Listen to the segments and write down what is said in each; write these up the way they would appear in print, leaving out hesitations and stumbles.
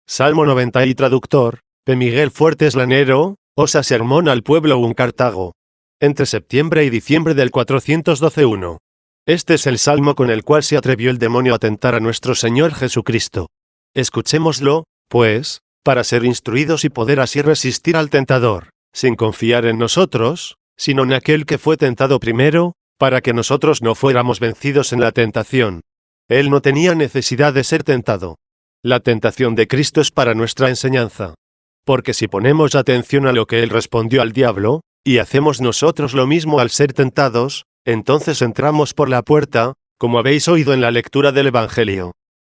Salmo 90 y traductor, P. Miguel Fuertes Lanero, osa sermón al pueblo un Cartago. Entre septiembre y diciembre del 412-1. Este es el salmo con el cual se atrevió el demonio a tentar a nuestro Señor Jesucristo. Escuchémoslo, pues, para ser instruidos y poder así resistir al tentador, sin confiar en nosotros, sino en aquel que fue tentado primero, para que nosotros no fuéramos vencidos en la tentación. Él no tenía necesidad de ser tentado. La tentación de Cristo es para nuestra enseñanza. Porque si ponemos atención a lo que Él respondió al diablo, y hacemos nosotros lo mismo al ser tentados, entonces entramos por la puerta, como habéis oído en la lectura del Evangelio.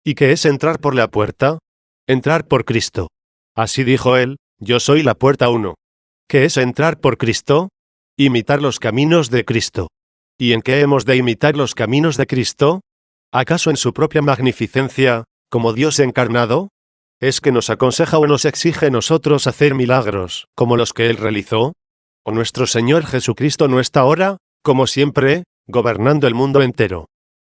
¿Y qué es entrar por la puerta? Entrar por Cristo. Así dijo Él, yo soy la puerta 1. ¿Qué es entrar por Cristo? Imitar los caminos de Cristo. ¿Y en qué hemos de imitar los caminos de Cristo? ¿Acaso en su propia magnificencia, como Dios encarnado? ¿Es que nos aconseja o nos exige a nosotros hacer milagros, como los que Él realizó? ¿O nuestro Señor Jesucristo no está ahora, como siempre, gobernando el mundo entero?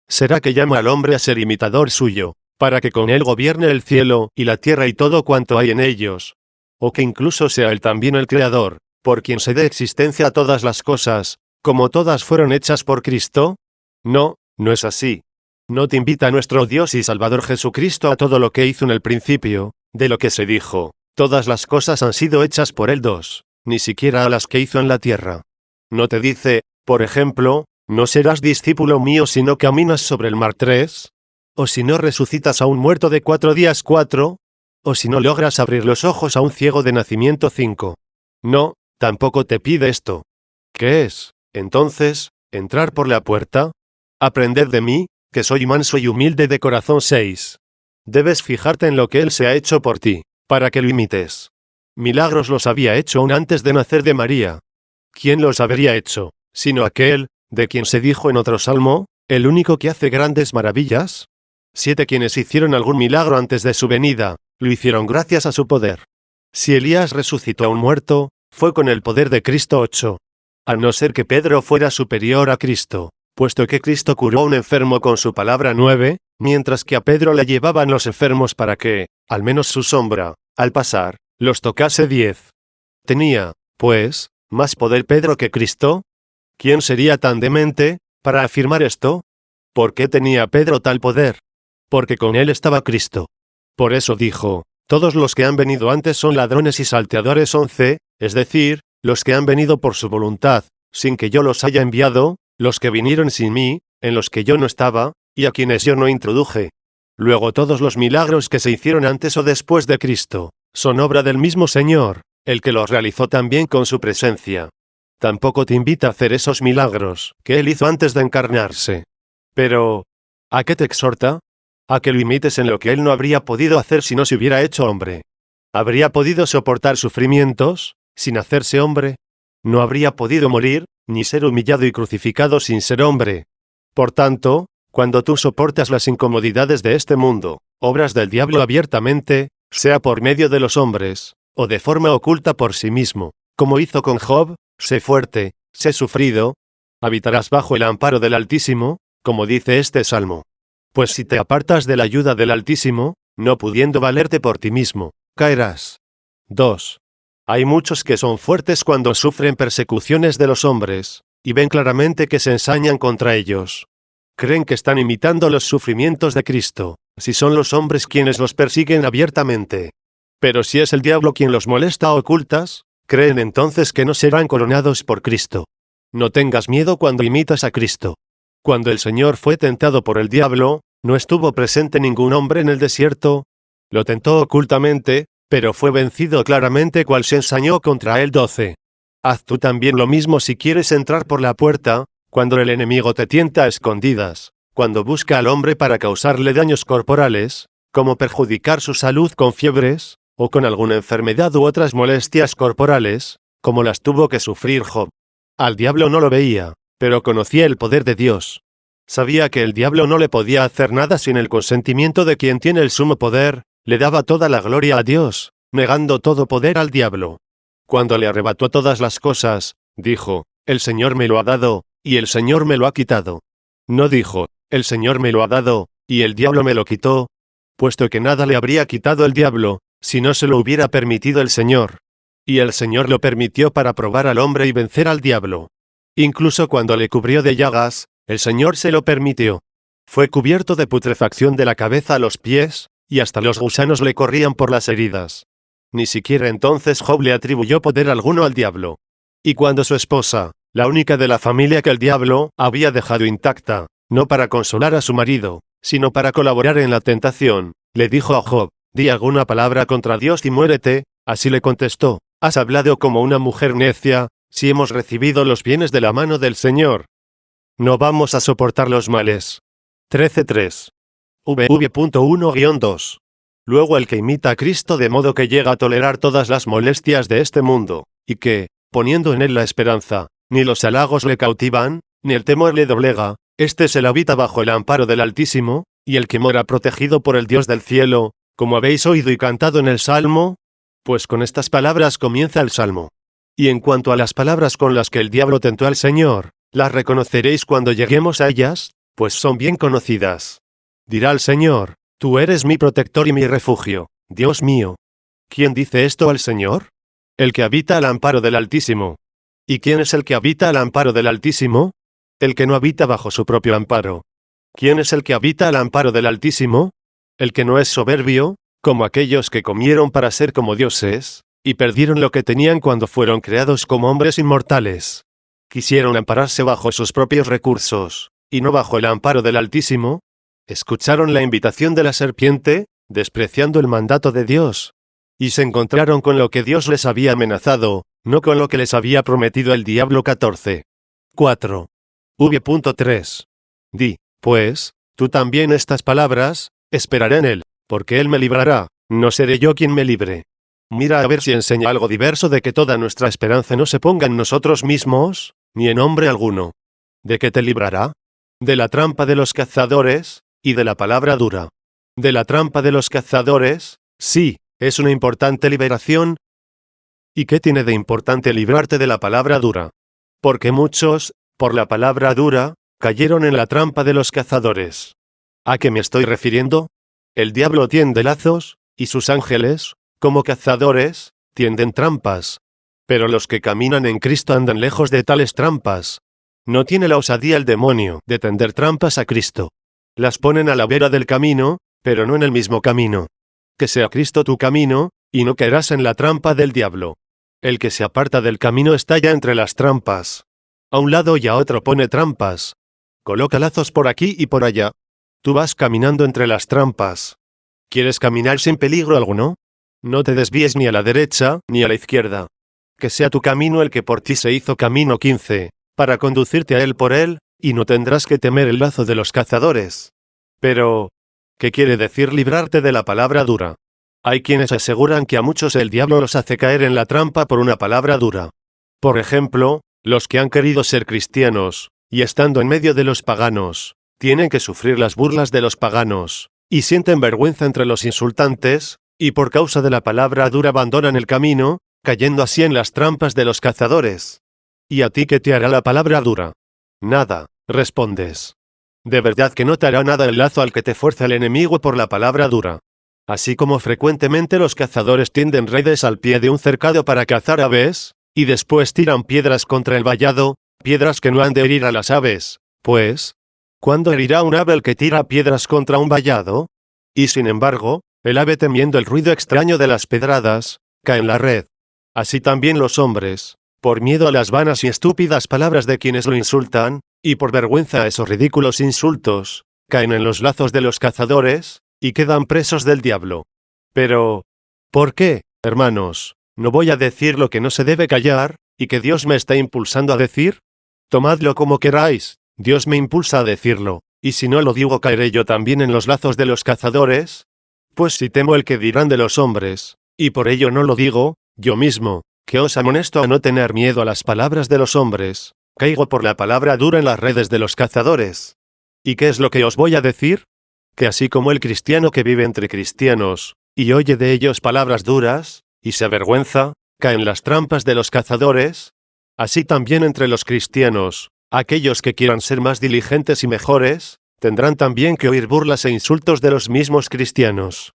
¿Será que llama al hombre a ser imitador suyo, para que con Él gobierne el cielo y la tierra y todo cuanto hay en ellos? ¿O que incluso sea Él también el Creador, por quien se dé existencia a todas las cosas, como todas fueron hechas por Cristo? No, no es así. No te invita nuestro Dios y Salvador Jesucristo a todo lo que hizo en el principio, de lo que se dijo, todas las cosas han sido hechas por Él 2, ni siquiera a las que hizo en la tierra. No te dice, por ejemplo, no serás discípulo mío si no caminas sobre el mar 3, o si no resucitas a un muerto de 4 días 4, o si no logras abrir los ojos a un ciego de nacimiento 5. No, tampoco te pide esto. ¿Qué es, entonces, entrar por la puerta? Aprended de mí, que soy manso y humilde de corazón 6. Debes fijarte en lo que Él se ha hecho por ti, para que lo imites. Milagros los había hecho aún antes de nacer de María. ¿Quién los habría hecho, sino aquel, de quien se dijo en otro salmo, el único que hace grandes maravillas? 7 quienes hicieron algún milagro antes de su venida, lo hicieron gracias a su poder. Si Elías resucitó a un muerto, fue con el poder de Cristo 8. A no ser que Pedro fuera superior a Cristo, puesto que Cristo curó a un enfermo con su palabra 9, mientras que a Pedro le llevaban los enfermos para que, al menos su sombra, al pasar, los tocase 10. ¿Tenía, pues, más poder Pedro que Cristo? ¿Quién sería tan demente, para afirmar esto? ¿Por qué tenía Pedro tal poder? Porque con él estaba Cristo. Por eso dijo, todos los que han venido antes son ladrones y salteadores 11, es decir, los que han venido por su voluntad, sin que yo los haya enviado, los que vinieron sin mí, en los que yo no estaba, y a quienes yo no introduje. Luego todos los milagros que se hicieron antes o después de Cristo, son obra del mismo Señor, el que los realizó también con su presencia. Tampoco te invita a hacer esos milagros que Él hizo antes de encarnarse. Pero, ¿a qué te exhorta? A que lo imites en lo que Él no habría podido hacer si no se hubiera hecho hombre. ¿Habría podido soportar sufrimientos, sin hacerse hombre? ¿No habría podido morir, ni ser humillado y crucificado sin ser hombre? Por tanto, cuando tú soportas las incomodidades de este mundo, obras del diablo abiertamente, sea por medio de los hombres, o de forma oculta por sí mismo, como hizo con Job, sé fuerte, sé sufrido, habitarás bajo el amparo del Altísimo, como dice este salmo. Pues si te apartas de la ayuda del Altísimo, no pudiendo valerte por ti mismo, caerás. 2. Hay muchos que son fuertes cuando sufren persecuciones de los hombres, y ven claramente que se ensañan contra ellos. Creen que están imitando los sufrimientos de Cristo, si son los hombres quienes los persiguen abiertamente. Pero si es el diablo quien los molesta a ocultas, creen entonces que no serán coronados por Cristo. No tengas miedo cuando imitas a Cristo. Cuando el Señor fue tentado por el diablo, no estuvo presente ningún hombre en el desierto. Lo tentó ocultamente, pero fue vencido claramente cual se ensañó contra él 12. Haz tú también lo mismo si quieres entrar por la puerta, cuando el enemigo te tienta a escondidas, cuando busca al hombre para causarle daños corporales, como perjudicar su salud con fiebres, o con alguna enfermedad u otras molestias corporales, como las tuvo que sufrir Job. Al diablo no lo veía, pero conocía el poder de Dios. Sabía que el diablo no le podía hacer nada sin el consentimiento de quien tiene el sumo poder, le daba toda la gloria a Dios, negando todo poder al diablo. Cuando le arrebató todas las cosas, dijo, el Señor me lo ha dado, y el Señor me lo ha quitado. No dijo, el Señor me lo ha dado, y el diablo me lo quitó. Puesto que nada le habría quitado el diablo, si no se lo hubiera permitido el Señor. Y el Señor lo permitió para probar al hombre y vencer al diablo. Incluso cuando le cubrió de llagas, el Señor se lo permitió. Fue cubierto de putrefacción de la cabeza a los pies, y hasta los gusanos le corrían por las heridas. Ni siquiera entonces Job le atribuyó poder alguno al diablo. Y cuando su esposa, la única de la familia que el diablo había dejado intacta, no para consolar a su marido, sino para colaborar en la tentación, le dijo a Job: «Di alguna palabra contra Dios y muérete», así le contestó: «Has hablado como una mujer necia, si hemos recibido los bienes de la mano del Señor, no vamos a soportar los males». 13.3. V.1-2. Luego el que imita a Cristo de modo que llega a tolerar todas las molestias de este mundo, y que, poniendo en él la esperanza, ni los halagos le cautivan, ni el temor le doblega, este se la habita bajo el amparo del Altísimo, y el que mora protegido por el Dios del cielo, como habéis oído y cantado en el Salmo. Pues con estas palabras comienza el Salmo. Y en cuanto a las palabras con las que el diablo tentó al Señor, las reconoceréis cuando lleguemos a ellas, pues son bien conocidas. Dirá el Señor: «Tú eres mi protector y mi refugio, Dios mío». ¿Quién dice esto al Señor? El que habita al amparo del Altísimo. ¿Y quién es el que habita al amparo del Altísimo? El que no habita bajo su propio amparo. ¿Quién es el que habita al amparo del Altísimo? El que no es soberbio, como aquellos que comieron para ser como dioses, y perdieron lo que tenían cuando fueron creados como hombres inmortales. Quisieron ampararse bajo sus propios recursos, y no bajo el amparo del Altísimo. Escucharon la invitación de la serpiente, despreciando el mandato de Dios. Y se encontraron con lo que Dios les había amenazado, no con lo que les había prometido el diablo. 14.4. V.3. Di, pues, tú también estas palabras: esperaré en él, porque él me librará, no seré yo quien me libre. Mira a ver si enseña algo diverso de que toda nuestra esperanza no se ponga en nosotros mismos, ni en hombre alguno. ¿De qué te librará? De la trampa de los cazadores, y de la palabra dura. De la trampa de los cazadores, sí, es una importante liberación. ¿Y qué tiene de importante librarte de la palabra dura? Porque muchos, por la palabra dura, cayeron en la trampa de los cazadores. ¿A qué me estoy refiriendo? El diablo tiende lazos, y sus ángeles, como cazadores, tienden trampas. Pero los que caminan en Cristo andan lejos de tales trampas. No tiene la osadía el demonio de tender trampas a Cristo. Las ponen a la vera del camino, pero no en el mismo camino. Que sea Cristo tu camino, y no caerás en la trampa del diablo. El que se aparta del camino está ya entre las trampas. A un lado y a otro pone trampas. Coloca lazos por aquí y por allá. Tú vas caminando entre las trampas. ¿Quieres caminar sin peligro alguno? No te desvíes ni a la derecha, ni a la izquierda. Que sea tu camino el que por ti se hizo camino. 15, para conducirte a él por él, y no tendrás que temer el lazo de los cazadores. Pero, ¿qué quiere decir librarte de la palabra dura? Hay quienes aseguran que a muchos el diablo los hace caer en la trampa por una palabra dura. Por ejemplo, los que han querido ser cristianos, y estando en medio de los paganos, tienen que sufrir las burlas de los paganos, y sienten vergüenza entre los insultantes, y por causa de la palabra dura abandonan el camino, cayendo así en las trampas de los cazadores. ¿Y a ti qué te hará la palabra dura? Nada, respondes. De verdad que no te hará nada el lazo al que te fuerza el enemigo por la palabra dura. Así como frecuentemente los cazadores tienden redes al pie de un cercado para cazar aves, y después tiran piedras contra el vallado, piedras que no han de herir a las aves, pues, ¿cuándo herirá un ave el que tira piedras contra un vallado? Y sin embargo, el ave, temiendo el ruido extraño de las pedradas, cae en la red. Así también los hombres, por miedo a las vanas y estúpidas palabras de quienes lo insultan, y por vergüenza a esos ridículos insultos, caen en los lazos de los cazadores, y quedan presos del diablo. Pero, ¿por qué, hermanos, no voy a decir lo que no se debe callar, y que Dios me está impulsando a decir? Tomadlo como queráis, Dios me impulsa a decirlo, y si no lo digo caeré yo también en los lazos de los cazadores. Pues si temo el que dirán de los hombres, y por ello no lo digo, yo mismo, que os amonesto a no tener miedo a las palabras de los hombres, caigo por la palabra dura en las redes de los cazadores. ¿Y qué es lo que os voy a decir? Que así como el cristiano que vive entre cristianos, y oye de ellos palabras duras, y se avergüenza, cae en las trampas de los cazadores, así también entre los cristianos, aquellos que quieran ser más diligentes y mejores, tendrán también que oír burlas e insultos de los mismos cristianos.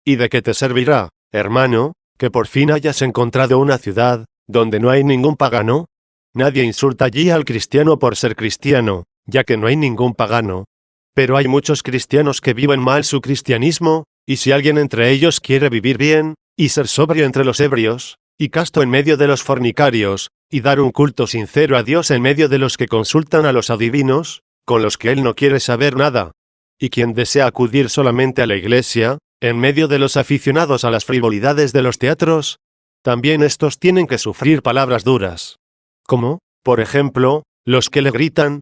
¿Y de qué te servirá, hermano, que por fin hayas encontrado una ciudad, donde no hay ningún pagano. Nadie insulta allí al cristiano por ser cristiano, ya que no hay ningún pagano. Pero hay muchos cristianos que viven mal su cristianismo, y si alguien entre ellos quiere vivir bien, y ser sobrio entre los ebrios, y casto en medio de los fornicarios, y dar un culto sincero a Dios en medio de los que consultan a los adivinos, con los que él no quiere saber nada, y quien desea acudir solamente a la iglesia, en medio de los aficionados a las frivolidades de los teatros, también estos tienen que sufrir palabras duras. Como, por ejemplo, los que le gritan: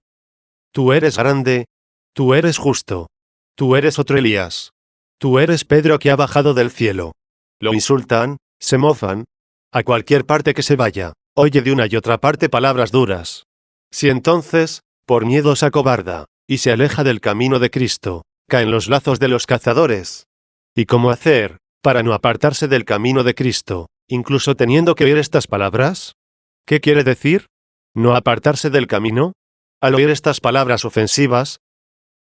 tú eres grande, tú eres justo, tú eres otro Elías, tú eres Pedro que ha bajado del cielo. Lo insultan, se mofan. A cualquier parte que se vaya, oye de una y otra parte palabras duras. Si entonces, por miedo se acobarda, y se aleja del camino de Cristo, cae en los lazos de los cazadores. ¿Y cómo hacer, para no apartarse del camino de Cristo, incluso teniendo que oír estas palabras? ¿Qué quiere decir? ¿No apartarse del camino? Al oír estas palabras ofensivas,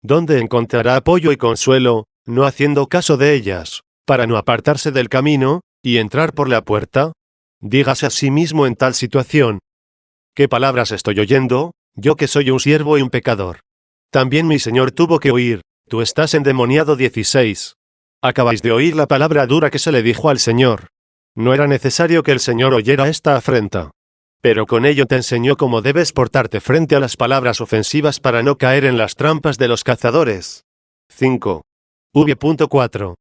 ¿dónde encontrará apoyo y consuelo, no haciendo caso de ellas, para no apartarse del camino, y entrar por la puerta? Dígase a sí mismo en tal situación: ¿qué palabras estoy oyendo, yo que soy un siervo y un pecador? También mi Señor tuvo que oír: tú estás endemoniado. 16. Acabáis de oír la palabra dura que se le dijo al Señor. No era necesario que el Señor oyera esta afrenta. Pero con ello te enseñó cómo debes portarte frente a las palabras ofensivas para no caer en las trampas de los cazadores. 5. V.4.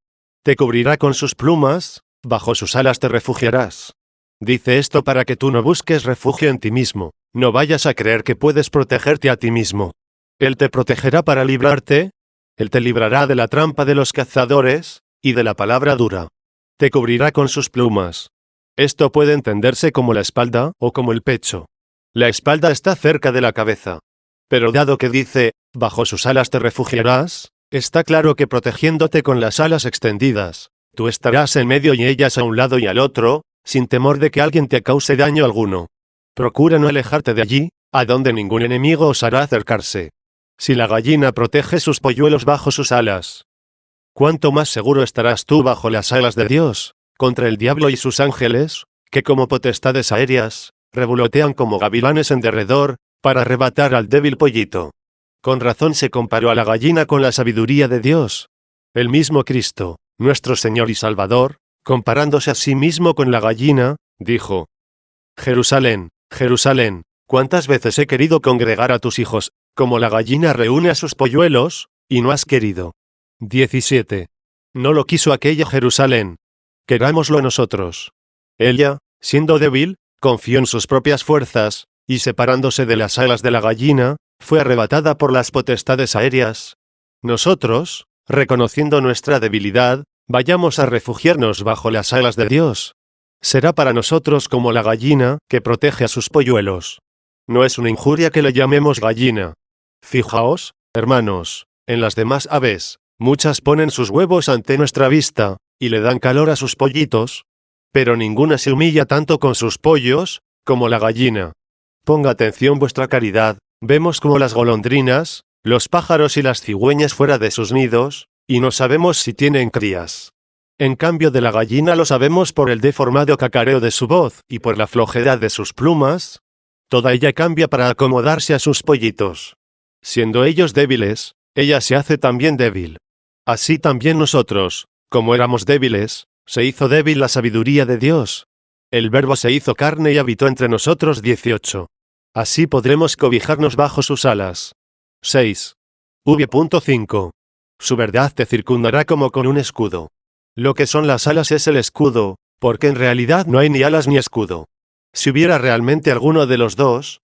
Te cubrirá con sus plumas, bajo sus alas te refugiarás. Dice esto para que tú no busques refugio en ti mismo, no vayas a creer que puedes protegerte a ti mismo. Él te protegerá para librarte, Él te librará de la trampa de los cazadores, y de la palabra dura. Te cubrirá con sus plumas. Esto puede entenderse como la espalda o como el pecho. La espalda está cerca de la cabeza. Pero dado que dice, bajo sus alas te refugiarás, está claro que protegiéndote con las alas extendidas, tú estarás en medio y ellas a un lado y al otro, sin temor de que alguien te cause daño alguno. Procura no alejarte de allí, a donde ningún enemigo osará acercarse. Si la gallina protege sus polluelos bajo sus alas, ¿cuánto más seguro estarás tú bajo las alas de Dios, contra el diablo y sus ángeles, que como potestades aéreas, revolotean como gavilanes en derredor, para arrebatar al débil pollito? Con razón se comparó a la gallina con la sabiduría de Dios. El mismo Cristo, nuestro Señor y Salvador, comparándose a sí mismo con la gallina, dijo: Jerusalén, Jerusalén, ¿cuántas veces he querido congregar a tus hijos, como la gallina reúne a sus polluelos, y no has querido? 17. No lo quiso aquella Jerusalén. Querámoslo nosotros. Ella, siendo débil, confió en sus propias fuerzas, y separándose de las alas de la gallina, fue arrebatada por las potestades aéreas. Nosotros, reconociendo nuestra debilidad, vayamos a refugiarnos bajo las alas de Dios. Será para nosotros como la gallina, que protege a sus polluelos. No es una injuria que le llamemos gallina. Fijaos, hermanos, en las demás aves, muchas ponen sus huevos ante nuestra vista, y le dan calor a sus pollitos, pero ninguna se humilla tanto con sus pollos, como la gallina. Ponga atención vuestra caridad, vemos como las golondrinas, los pájaros y las cigüeñas fuera de sus nidos, y no sabemos si tienen crías. En cambio de la gallina lo sabemos por el deformado cacareo de su voz, y por la flojedad de sus plumas. Toda ella cambia para acomodarse a sus pollitos. Siendo ellos débiles, ella se hace también débil. Así también nosotros, como éramos débiles, se hizo débil la sabiduría de Dios. El Verbo se hizo carne y habitó entre nosotros. 18. Así podremos cobijarnos bajo sus alas. 6. V.5. Su verdad te circundará como con un escudo. Lo que son las alas es el escudo, porque en realidad no hay ni alas ni escudo. Si hubiera realmente alguno de los dos,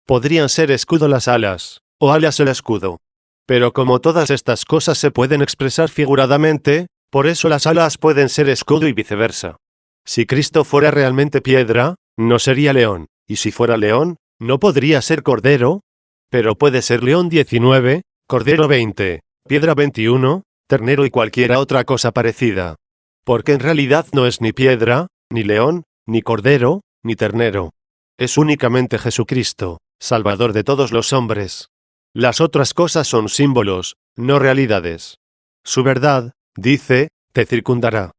podrían ser escudo las alas, o alas el escudo. Pero como todas estas cosas se pueden expresar figuradamente, por eso las alas pueden ser escudo y viceversa. Si Cristo fuera realmente piedra, no sería león, y si fuera león, no podría ser cordero, pero puede ser león. 19, cordero 20, piedra 21, ternero y cualquiera otra cosa parecida. Porque en realidad no es ni piedra, ni león, ni cordero, ni ternero. Es únicamente Jesucristo, Salvador de todos los hombres. Las otras cosas son símbolos, no realidades. Su verdad, dice, te circundará.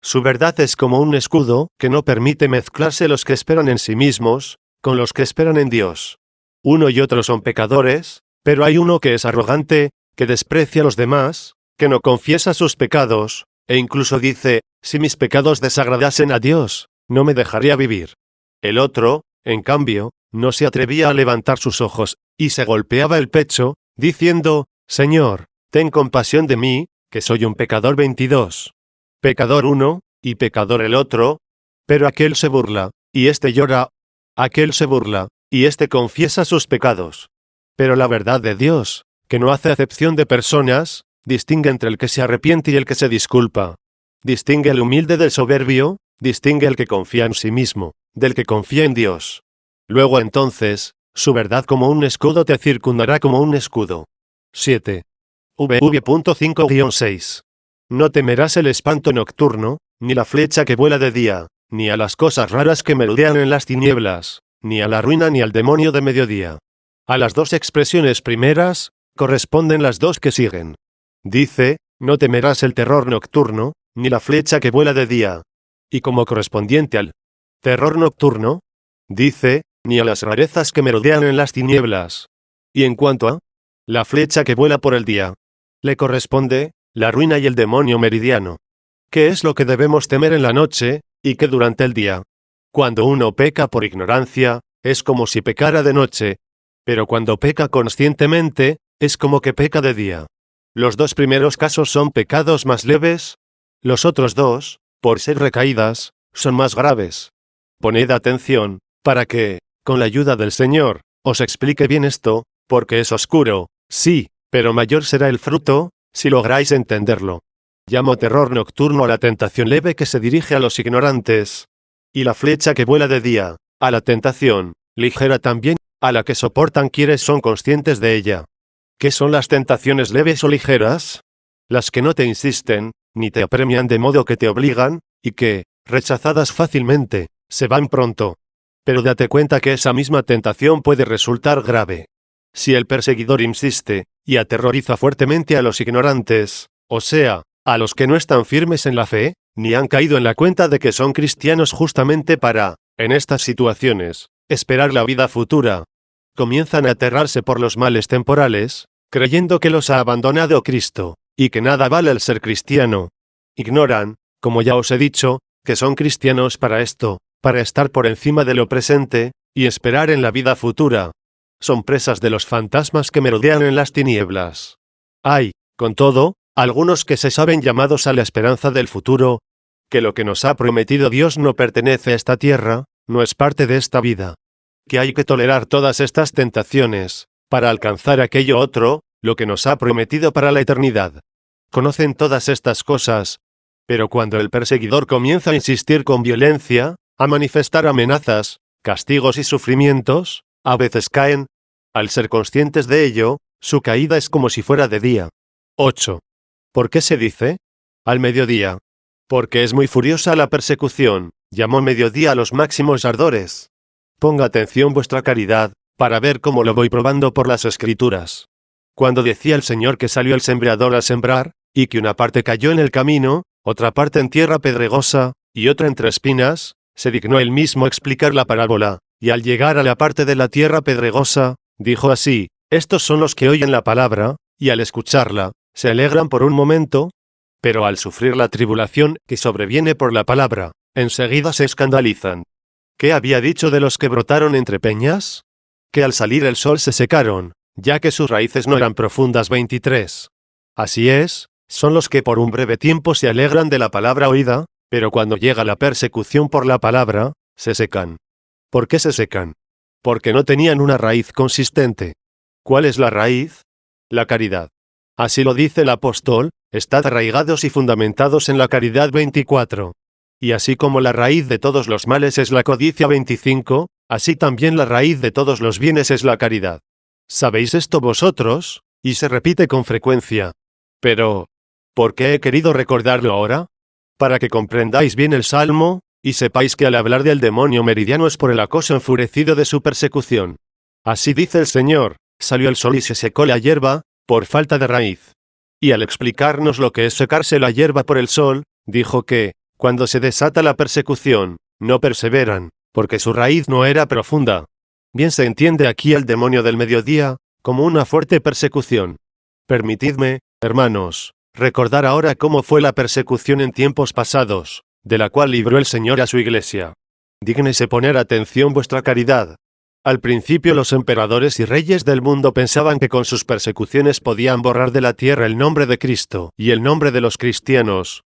Su verdad es como un escudo que no permite mezclarse los que esperan en sí mismos con los que esperan en Dios. Uno y otro son pecadores, pero hay uno que es arrogante, que desprecia a los demás, que no confiesa sus pecados, e incluso dice, si mis pecados desagradasen a Dios, no me dejaría vivir. El otro, en cambio, no se atrevía a levantar sus ojos, y se golpeaba el pecho, diciendo, Señor, ten compasión de mí, que soy un pecador. 22. Pecador uno, y pecador el otro, pero aquel se burla, y este llora, aquel se burla, y este confiesa sus pecados. Pero la verdad de Dios, que no hace acepción de personas, distingue entre el que se arrepiente y el que se disculpa. Distingue el humilde del soberbio, distingue el que confía en sí mismo, del que confía en Dios. Luego entonces, su verdad como un escudo te circundará como un escudo. 7. VV.5-6. No temerás el espanto nocturno, ni la flecha que vuela de día, ni a las cosas raras que merodean en las tinieblas, ni a la ruina ni al demonio de mediodía. A las dos expresiones primeras, corresponden las dos que siguen. Dice, no temerás el terror nocturno, ni la flecha que vuela de día. Y como correspondiente al terror nocturno, dice, ni a las rarezas que merodean en las tinieblas. Y en cuanto a la flecha que vuela por el día, le corresponde la ruina y el demonio meridiano. ¿Qué es lo que debemos temer en la noche, y qué durante el día? Cuando uno peca por ignorancia, es como si pecara de noche, pero cuando peca conscientemente, es como que peca de día. Los dos primeros casos son pecados más leves, los otros dos, por ser recaídas, son más graves. Poned atención, para que, con la ayuda del Señor, os explique bien esto, porque es oscuro, sí, pero mayor será el fruto, si lográis entenderlo. Llamo terror nocturno a la tentación leve que se dirige a los ignorantes, y la flecha que vuela de día, a la tentación, ligera también, a la que soportan quienes son conscientes de ella. ¿Qué son las tentaciones leves o ligeras? Las que no te insisten, ni te apremian de modo que te obligan, y que, rechazadas fácilmente, se van pronto. Pero date cuenta que esa misma tentación puede resultar grave. Si el perseguidor insiste, y aterroriza fuertemente a los ignorantes, o sea, a los que no están firmes en la fe, ni han caído en la cuenta de que son cristianos justamente para, en estas situaciones, esperar la vida futura, comienzan a aterrarse por los males temporales, creyendo que los ha abandonado Cristo, y que nada vale el ser cristiano. Ignoran, como ya os he dicho, que son cristianos para esto, para estar por encima de lo presente, y esperar en la vida futura. Son presas de los fantasmas que merodean en las tinieblas. Hay, con todo, algunos que se saben llamados a la esperanza del futuro, que lo que nos ha prometido Dios no pertenece a esta tierra, no es parte de esta vida. Que hay que tolerar todas estas tentaciones, para alcanzar aquello otro, lo que nos ha prometido para la eternidad. Conocen todas estas cosas, pero cuando el perseguidor comienza a insistir con violencia, a manifestar amenazas, castigos y sufrimientos, a veces caen. Al ser conscientes de ello, su caída es como si fuera de día. 8. ¿Por qué se dice? Al mediodía. Porque es muy furiosa la persecución, llamó mediodía a los máximos ardores. Ponga atención vuestra caridad, para ver cómo lo voy probando por las Escrituras. Cuando decía el Señor que salió el sembrador a sembrar, y que una parte cayó en el camino, otra parte en tierra pedregosa, y otra entre espinas, se dignó él mismo explicar la parábola, y al llegar a la parte de la tierra pedregosa, dijo así, estos son los que oyen la palabra, y al escucharla, se alegran por un momento, pero al sufrir la tribulación que sobreviene por la palabra, enseguida se escandalizan. ¿Qué había dicho de los que brotaron entre peñas? Que al salir el sol se secaron, ya que sus raíces no eran profundas. 23. Así es, son los que por un breve tiempo se alegran de la palabra oída, pero cuando llega la persecución por la palabra, se secan. ¿Por qué se secan? Porque no tenían una raíz consistente. ¿Cuál es la raíz? La caridad. Así lo dice el apóstol, estad arraigados y fundamentados en la caridad. 24. Y así como la raíz de todos los males es la codicia. 25, así también la raíz de todos los bienes es la caridad. ¿Sabéis esto vosotros? Y se repite con frecuencia. Pero, ¿por qué he querido recordarlo ahora? Para que comprendáis bien el Salmo, y sepáis que al hablar del demonio meridiano es por el acoso enfurecido de su persecución. Así dice el Señor, salió el sol y se secó la hierba, por falta de raíz. Y al explicarnos lo que es secarse la hierba por el sol, dijo que, Cuando se desata la persecución, no perseveran, porque su raíz no era profunda. Bien se entiende aquí el demonio del mediodía, como una fuerte persecución. Permitidme, hermanos, recordar ahora cómo fue la persecución en tiempos pasados, de la cual libró el Señor a su iglesia. Dígnese poner atención vuestra caridad. Al principio los emperadores y reyes del mundo pensaban que con sus persecuciones podían borrar de la tierra el nombre de Cristo y el nombre de los cristianos.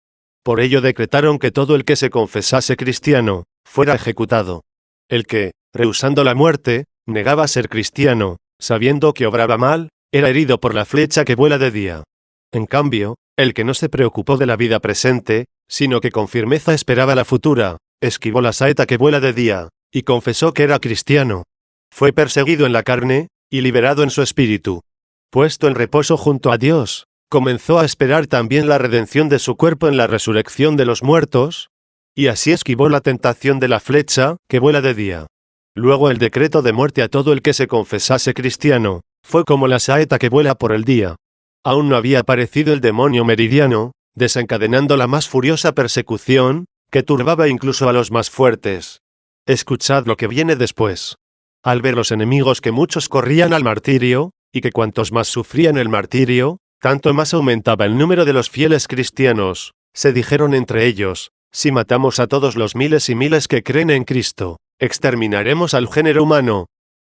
Por ello decretaron que todo el que se confesase cristiano, fuera ejecutado. El que, rehusando la muerte, negaba ser cristiano, sabiendo que obraba mal, era herido por la flecha que vuela de día. En cambio, el que no se preocupó de la vida presente, sino que con firmeza esperaba la futura, esquivó la saeta que vuela de día, y confesó que era cristiano. Fue perseguido en la carne, y liberado en su espíritu. Puesto en reposo junto a Dios, comenzó a esperar también la redención de su cuerpo en la resurrección de los muertos, y así esquivó la tentación de la flecha, que vuela de día. Luego el decreto de muerte a todo el que se confesase cristiano, fue como la saeta que vuela por el día. Aún no había aparecido el demonio meridiano, desencadenando la más furiosa persecución, que turbaba incluso a los más fuertes. Escuchad lo que viene después. Al ver los enemigos que muchos corrían al martirio, y que cuantos más sufrían el martirio, tanto más aumentaba el número de los fieles cristianos, se dijeron entre ellos, si matamos a todos los miles y miles que creen en Cristo, exterminaremos al género humano.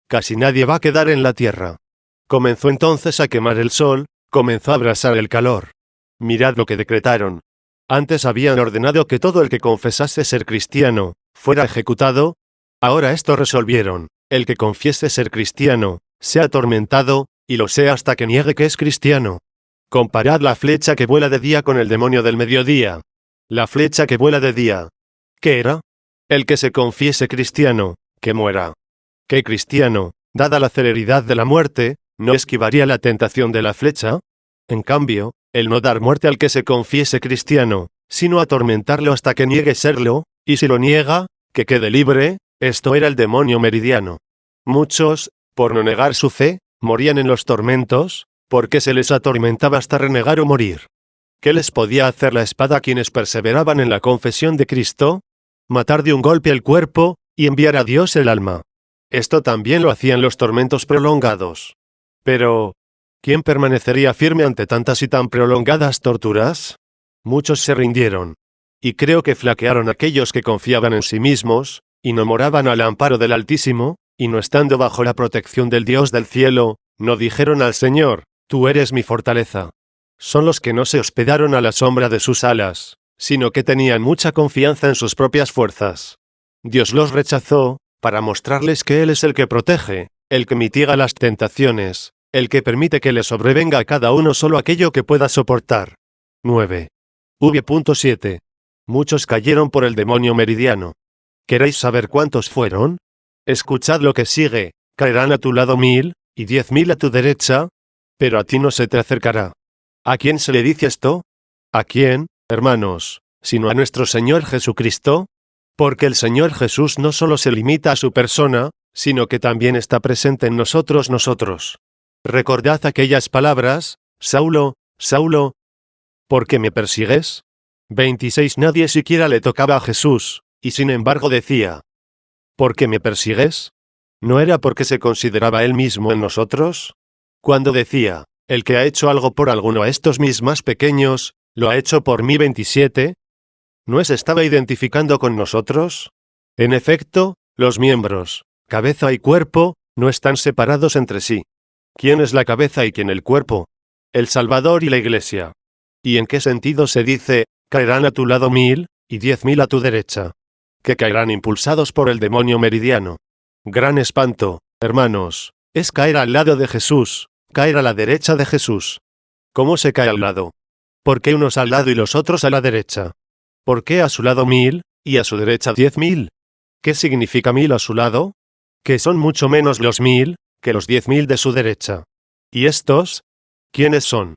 Casi nadie va a quedar en la tierra. Comenzó entonces a quemar el sol, comenzó a abrasar el calor. Mirad lo que decretaron. Antes habían ordenado que todo el que confesase ser cristiano, fuera ejecutado. Ahora esto resolvieron. El que confiese ser cristiano, sea atormentado, y lo sea hasta que niegue que es cristiano. Comparad la flecha que vuela de día con el demonio del mediodía. La flecha que vuela de día. ¿Qué era? El que se confiese cristiano, que muera. ¿Qué cristiano, dada la celeridad de la muerte, no esquivaría la tentación de la flecha? En cambio, el no dar muerte al que se confiese cristiano, sino atormentarlo hasta que niegue serlo, y si lo niega, que quede libre. Esto era el demonio meridiano. Muchos, por no negar su fe, morían en los tormentos, porque se les atormentaba hasta renegar o morir. ¿Qué les podía hacer la espada a quienes perseveraban en la confesión de Cristo? Matar de un golpe el cuerpo, y enviar a Dios el alma. Esto también lo hacían los tormentos prolongados. Pero, ¿quién permanecería firme ante tantas y tan prolongadas torturas? Muchos se rindieron. Y creo que flaquearon aquellos que confiaban en sí mismos, y no moraban al amparo del Altísimo, y no estando bajo la protección del Dios del cielo, no dijeron al Señor, tú eres mi fortaleza. Son los que no se hospedaron a la sombra de sus alas, sino que tenían mucha confianza en sus propias fuerzas. Dios los rechazó, para mostrarles que Él es el que protege, el que mitiga las tentaciones, el que permite que le sobrevenga a cada uno solo aquello que pueda soportar. 9. V.7. Muchos cayeron por el demonio meridiano. ¿Queréis saber cuántos fueron? Escuchad lo que sigue, caerán a tu lado 1000, y 10.000 a tu derecha, pero a ti no se te acercará. ¿A quién se le dice esto? ¿A quién, hermanos, sino a nuestro Señor Jesucristo? Porque el Señor Jesús no solo se limita a su persona, sino que también está presente en nosotros. Recordad aquellas palabras, Saulo, Saulo, ¿por qué me persigues? 26. Nadie siquiera le tocaba a Jesús, y sin embargo decía, ¿por qué me persigues? ¿No era porque se consideraba él mismo en nosotros? Cuando decía, el que ha hecho algo por alguno a estos mis más pequeños, lo ha hecho por mí. 27. ¿No se estaba identificando con nosotros? En efecto, los miembros, cabeza y cuerpo, no están separados entre sí. ¿Quién es la cabeza y quién el cuerpo? El Salvador y la Iglesia. ¿Y en qué sentido se dice, caerán a tu lado 1000, y 10.000 a tu derecha? Que caerán impulsados por el demonio meridiano. Gran espanto, hermanos, es caer al lado de Jesús, caer a la derecha de Jesús. ¿Cómo se cae al lado? ¿Por qué unos al lado y los otros a la derecha? ¿Por qué a su lado 1000, y a su derecha 10.000? ¿Qué significa 1000 a su lado? Que son mucho menos los 1000, que los 10.000 de su derecha. ¿Y estos? ¿Quiénes son?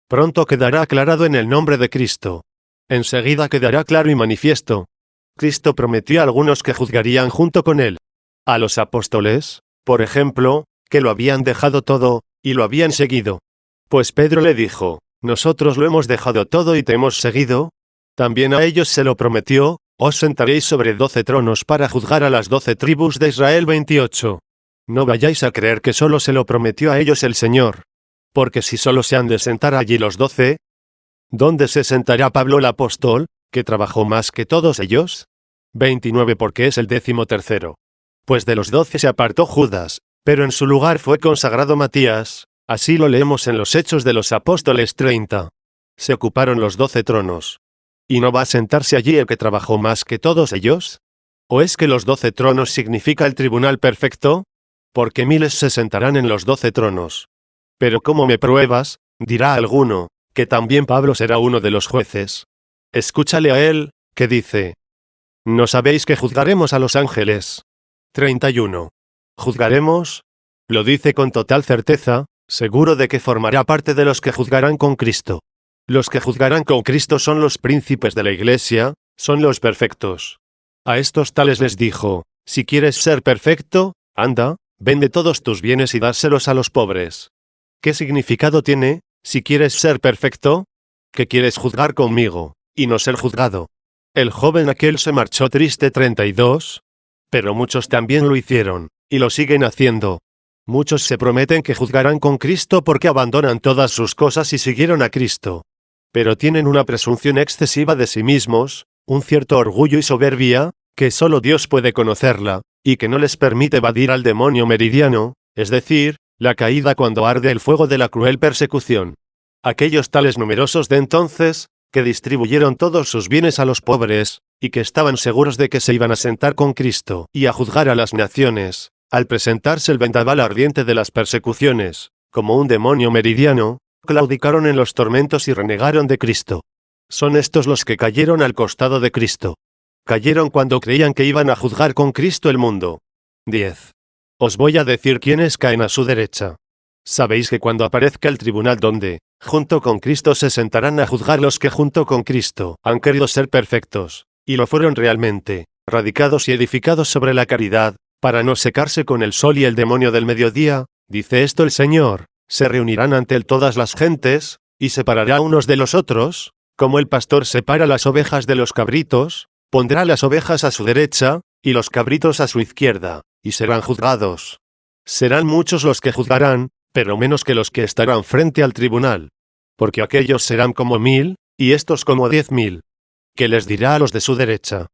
Pronto quedará aclarado en el nombre de Cristo. Enseguida quedará claro y manifiesto. Cristo prometió a algunos que juzgarían junto con él. A los apóstoles, por ejemplo, que lo habían dejado todo, y lo habían seguido. Pues Pedro le dijo, nosotros lo hemos dejado todo y te hemos seguido. También a ellos se lo prometió, os sentaréis sobre 12 tronos para juzgar a las 12 tribus de Israel. 28. No vayáis a creer que solo se lo prometió a ellos el Señor. Porque si solo se han de sentar allí los 12, ¿dónde se sentará Pablo el apóstol, que trabajó más que todos ellos? 29. Porque es el 13. Pues de los 12 se apartó Judas, pero en su lugar fue consagrado Matías, así lo leemos en los Hechos de los Apóstoles 30. Se ocuparon los 12 tronos. ¿Y no va a sentarse allí el que trabajó más que todos ellos? ¿O es que los 12 tronos significa el tribunal perfecto? Porque miles se sentarán en los 12 tronos. Pero ¿cómo me pruebas? Dirá alguno, que también Pablo será uno de los jueces. Escúchale a él, que dice: ¿no sabéis que juzgaremos a los ángeles? 31. ¿Juzgaremos? Lo dice con total certeza, seguro de que formará parte de los que juzgarán con Cristo. Los que juzgarán con Cristo son los príncipes de la Iglesia, son los perfectos. A estos tales les dijo: si quieres ser perfecto, anda, vende todos tus bienes y dáselos a los pobres. ¿Qué significado tiene, si quieres ser perfecto? Que quieres juzgar conmigo, y no ser juzgado. El joven aquel se marchó triste. 32. Pero muchos también lo hicieron, y lo siguen haciendo. Muchos se prometen que juzgarán con Cristo porque abandonan todas sus cosas y siguieron a Cristo. Pero tienen una presunción excesiva de sí mismos, un cierto orgullo y soberbia, que solo Dios puede conocerla, y que no les permite evadir al demonio meridiano, es decir, la caída cuando arde el fuego de la cruel persecución. Aquellos tales numerosos de entonces, que distribuyeron todos sus bienes a los pobres, y que estaban seguros de que se iban a sentar con Cristo y a juzgar a las naciones, al presentarse el vendaval ardiente de las persecuciones, como un demonio meridiano, claudicaron en los tormentos y renegaron de Cristo. Son estos los que cayeron al costado de Cristo. Cayeron cuando creían que iban a juzgar con Cristo el mundo. 10. Os voy a decir quiénes caen a su derecha. Sabéis que cuando aparezca el tribunal donde, junto con Cristo se sentarán a juzgar los que junto con Cristo han querido ser perfectos, y lo fueron realmente, radicados y edificados sobre la caridad, para no secarse con el sol y el demonio del mediodía, dice esto el Señor, se reunirán ante él todas las gentes, y separará unos de los otros, como el pastor separa las ovejas de los cabritos, pondrá las ovejas a su derecha, y los cabritos a su izquierda, y serán juzgados. Serán muchos los que juzgarán, pero menos que los que estarán frente al tribunal. Porque aquellos serán como 1000, y estos como 10.000. ¿Qué les dirá a los de su derecha?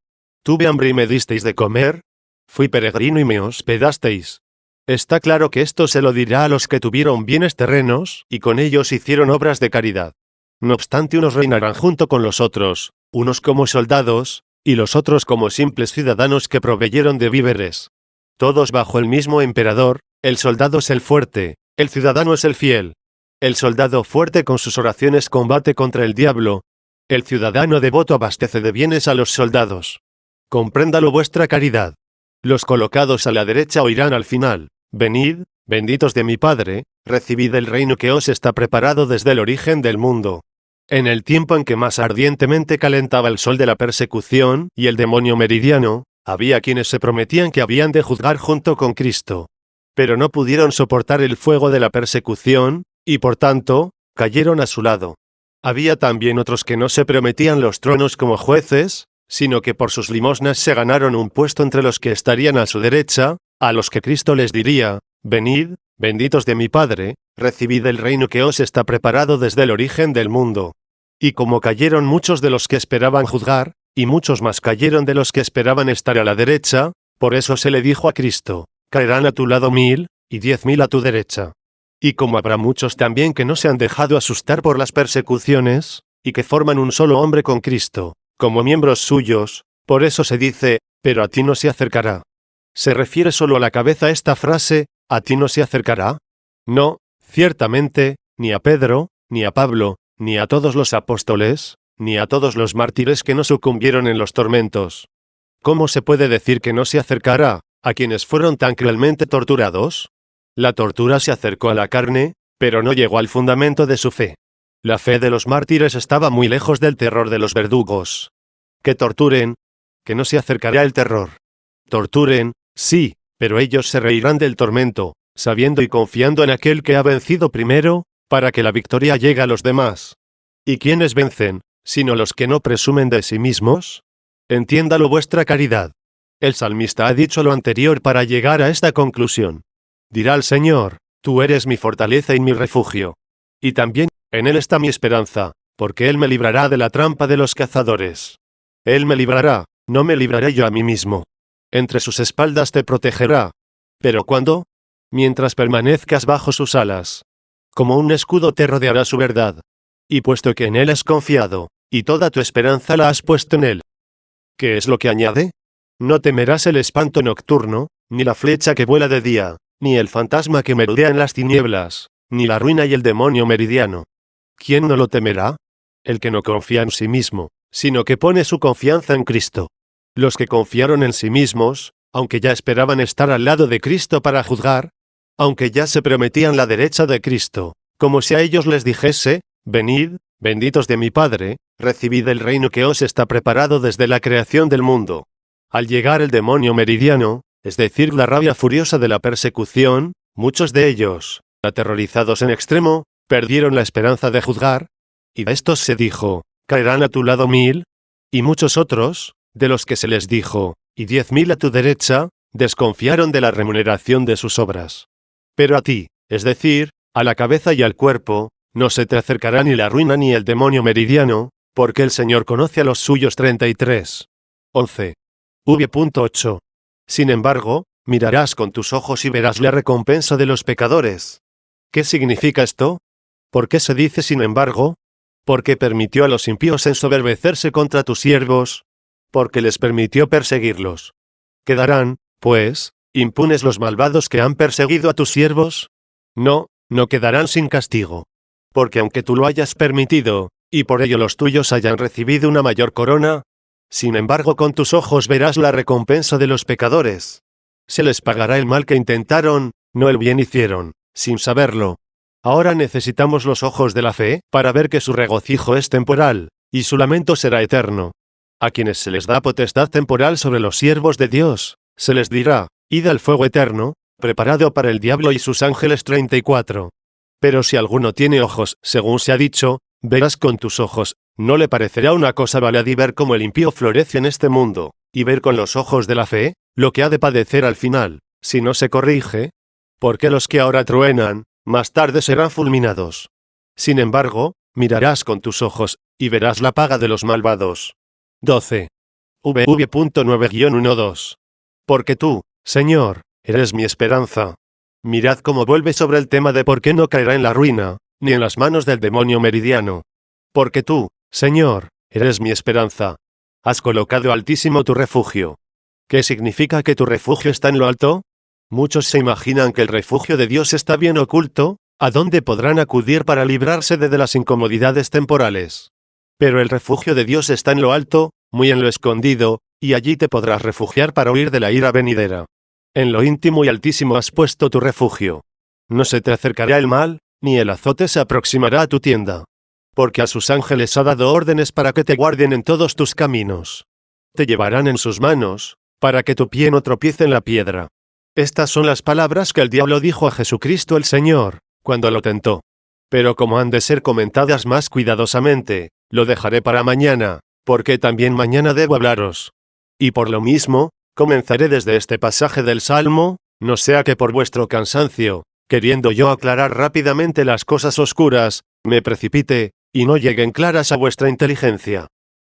¿Tuve hambre y me disteis de comer? ¿Fui peregrino y me hospedasteis? Está claro que esto se lo dirá a los que tuvieron bienes terrenos, y con ellos hicieron obras de caridad. No obstante, unos reinarán junto con los otros, unos como soldados, y los otros como simples ciudadanos que proveyeron de víveres. Todos bajo el mismo emperador, el soldado es el fuerte, el ciudadano es el fiel. El soldado fuerte con sus oraciones combate contra el diablo. El ciudadano devoto abastece de bienes a los soldados. Compréndalo vuestra caridad. Los colocados a la derecha oirán al final: venid, benditos de mi Padre, recibid el reino que os está preparado desde el origen del mundo. En el tiempo en que más ardientemente calentaba el sol de la persecución y el demonio meridiano, había quienes se prometían que habían de juzgar junto con Cristo. Pero no pudieron soportar el fuego de la persecución, y por tanto, cayeron a su lado. Había también otros que no se prometían los tronos como jueces, sino que por sus limosnas se ganaron un puesto entre los que estarían a su derecha, a los que Cristo les diría: venid, benditos de mi Padre, recibid el reino que os está preparado desde el origen del mundo. Y como cayeron muchos de los que esperaban juzgar, y muchos más cayeron de los que esperaban estar a la derecha, por eso se le dijo a Cristo: caerán a tu lado 1000, y 10.000 a tu derecha. Y como habrá muchos también que no se han dejado asustar por las persecuciones, y que forman un solo hombre con Cristo, como miembros suyos, por eso se dice: pero a ti no se acercará. ¿Se refiere solo a la cabeza esta frase, a ti no se acercará? No, ciertamente, ni a Pedro, ni a Pablo, ni a todos los apóstoles, ni a todos los mártires que no sucumbieron en los tormentos. ¿Cómo se puede decir que no se acercará a quienes fueron tan cruelmente torturados? La tortura se acercó a la carne, pero no llegó al fundamento de su fe. La fe de los mártires estaba muy lejos del terror de los verdugos. Que torturen, que no se acercará el terror. Torturen, sí, pero ellos se reirán del tormento, sabiendo y confiando en aquel que ha vencido primero, para que la victoria llegue a los demás. ¿Y quiénes vencen? sino los que no presumen de sí mismos? Entiéndalo vuestra caridad. El salmista ha dicho lo anterior para llegar a esta conclusión. Dirá el Señor, tú eres mi fortaleza y mi refugio. Y también, en Él está mi esperanza, porque Él me librará de la trampa de los cazadores. Él me librará, no me libraré yo a mí mismo. Entre sus espaldas te protegerá. ¿Pero cuándo? Mientras permanezcas bajo sus alas. Como un escudo te rodeará su verdad. Y puesto que en Él has confiado, y toda tu esperanza la has puesto en Él. ¿Qué es lo que añade? No temerás el espanto nocturno, ni la flecha que vuela de día, ni el fantasma que merodea en las tinieblas, ni la ruina y el demonio meridiano. ¿Quién no lo temerá? El que no confía en sí mismo, sino que pone su confianza en Cristo. Los que confiaron en sí mismos, aunque ya esperaban estar al lado de Cristo para juzgar, aunque ya se prometían la derecha de Cristo, como si a ellos les dijese, venid, benditos de mi Padre, recibid el reino que os está preparado desde la creación del mundo. Al llegar el demonio meridiano, es decir, la rabia furiosa de la persecución, muchos de ellos, aterrorizados en extremo, perdieron la esperanza de juzgar, y a estos se dijo, caerán a tu lado 1000, y muchos otros, de los que se les dijo, y 10.000 a tu derecha, desconfiaron de la remuneración de sus obras. Pero a ti, es decir, a la cabeza y al cuerpo, no se te acercará ni la ruina ni el demonio meridiano, porque el Señor conoce a los suyos. 33. 11. V.8. Sin embargo, mirarás con tus ojos y verás la recompensa de los pecadores. ¿Qué significa esto? ¿Por qué se dice sin embargo? Porque permitió a los impíos ensoberbecerse contra tus siervos, porque les permitió perseguirlos. ¿Quedarán, pues, impunes los malvados que han perseguido a tus siervos? No, no quedarán sin castigo. Porque aunque tú lo hayas permitido, y por ello los tuyos hayan recibido una mayor corona, sin embargo con tus ojos verás la recompensa de los pecadores. Se les pagará el mal que intentaron, no el bien hicieron, sin saberlo. Ahora necesitamos los ojos de la fe, para ver que su regocijo es temporal, y su lamento será eterno. A quienes se les da potestad temporal sobre los siervos de Dios, se les dirá, id al fuego eterno, preparado para el diablo y sus ángeles. 34. Pero si alguno tiene ojos, según se ha dicho, verás con tus ojos, ¿no le parecerá una cosa baladí ver cómo el impío florece en este mundo, y ver con los ojos de la fe, lo que ha de padecer al final, si no se corrige? Porque los que ahora truenan, más tarde serán fulminados. Sin embargo, mirarás con tus ojos, y verás la paga de los malvados. 12. V.9-12. Porque tú, Señor, eres mi esperanza. Mirad cómo vuelve sobre el tema de por qué no caerá en la ruina, ni en las manos del demonio meridiano. Porque tú, Señor, eres mi esperanza. Has colocado altísimo tu refugio. ¿Qué significa que tu refugio está en lo alto? Muchos se imaginan que el refugio de Dios está bien oculto, ¿a dónde podrán acudir para librarse de las incomodidades temporales? Pero el refugio de Dios está en lo alto, muy en lo escondido, y allí te podrás refugiar para huir de la ira venidera. En lo íntimo y altísimo has puesto tu refugio. No se te acercará el mal, ni el azote se aproximará a tu tienda. Porque a sus ángeles ha dado órdenes para que te guarden en todos tus caminos. Te llevarán en sus manos, para que tu pie no tropiece en la piedra. Estas son las palabras que el diablo dijo a Jesucristo el Señor, cuando lo tentó. Pero como han de ser comentadas más cuidadosamente, lo dejaré para mañana, porque también mañana debo hablaros. Y por lo mismo, comenzaré desde este pasaje del Salmo, no sea que por vuestro cansancio, queriendo yo aclarar rápidamente las cosas oscuras, me precipite, y no lleguen claras a vuestra inteligencia.